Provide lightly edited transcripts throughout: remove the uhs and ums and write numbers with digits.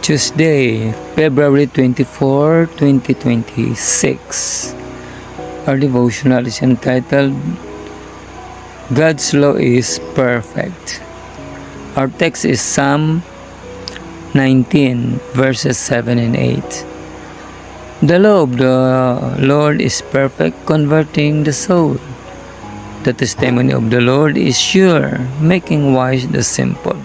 Tuesday, February 24, 2026. Our devotional is entitled, God's Law is Perfect. Our text is Psalm 19, verses 7 and 8. The law of the Lord is perfect, converting the soul. The testimony of the Lord is sure, making wise the simple.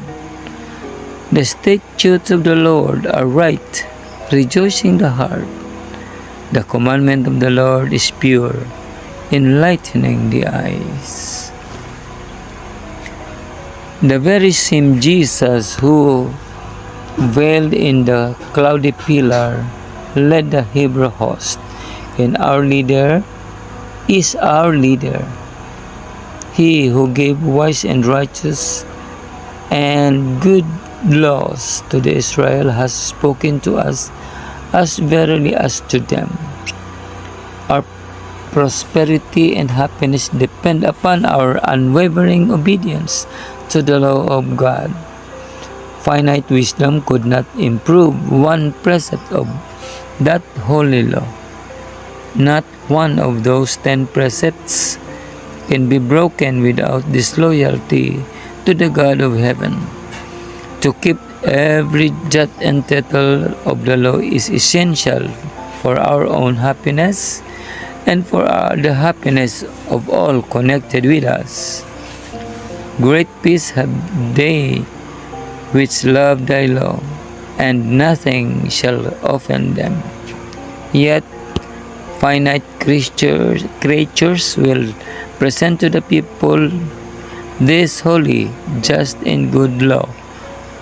The statutes of the Lord are right, rejoicing the heart. The commandment of the Lord is pure, enlightening the eyes. The very same Jesus who veiled in the cloudy pillar led the Hebrew host, and our leader is our leader. He who gave wise and righteous and good laws to the Israel has spoken to us as verily as to them. Our prosperity and happiness depend upon our unwavering obedience to the law of God. Finite wisdom could not improve one precept of that holy law. Not one of those 10 precepts can be broken without disloyalty to the God of heaven. To keep every jot and tittle of the law is essential for our own happiness and for the happiness of all connected with us. Great peace have they which love thy law, and nothing shall offend them. Yet finite creatures will present to the people this holy, just, and good law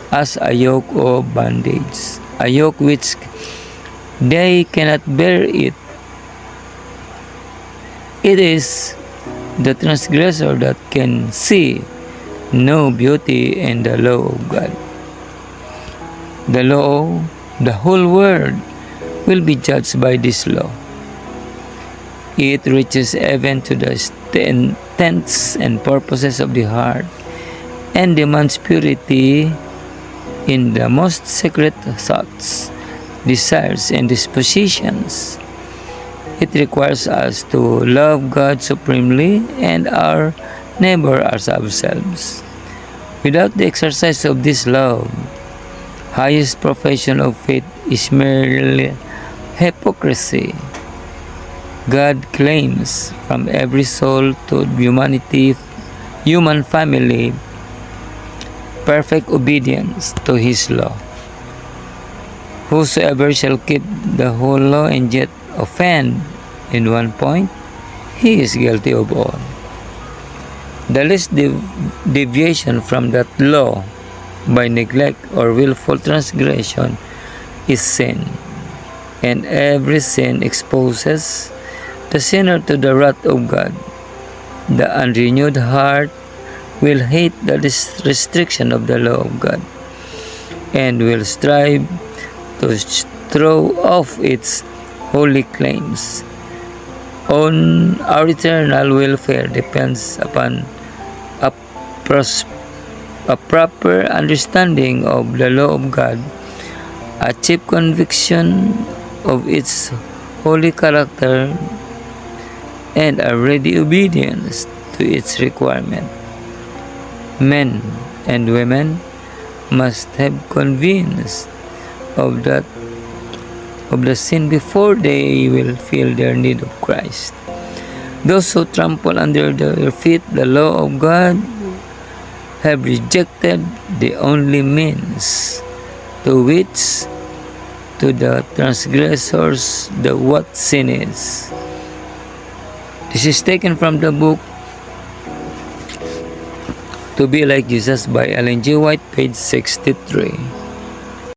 as a yoke of bondage, a yoke which they cannot bear it. It is the transgressor that can see no beauty in the law of God. The law, the whole world, will be judged by this law. It reaches even to the intents and purposes of the heart and demands purity in the most secret thoughts, desires, and dispositions. It requires us to love God supremely and our neighbor as ourselves. Without the exercise of this love, highest profession of faith is merely hypocrisy. God claims from every soul to human family, perfect obedience to His law. Whosoever shall keep the whole law and yet offend in one point, he is guilty of all. The least deviation from that law by neglect or willful transgression is sin, and every sin exposes the sinner to the wrath of God. The unrenewed heart will hate the restriction of the law of God and will strive to throw off its holy claims. On our eternal welfare depends upon a proper understanding of the law of God, a chief conviction of its holy character, and a ready obedience to its requirement. Men and women must have convinced of the sin before they will feel their need of Christ. Those who trample under their feet the law of God have rejected the only means to which to the transgressors what sin is. This is taken from the book To Be Like Jesus by Ellen G. White, page 63.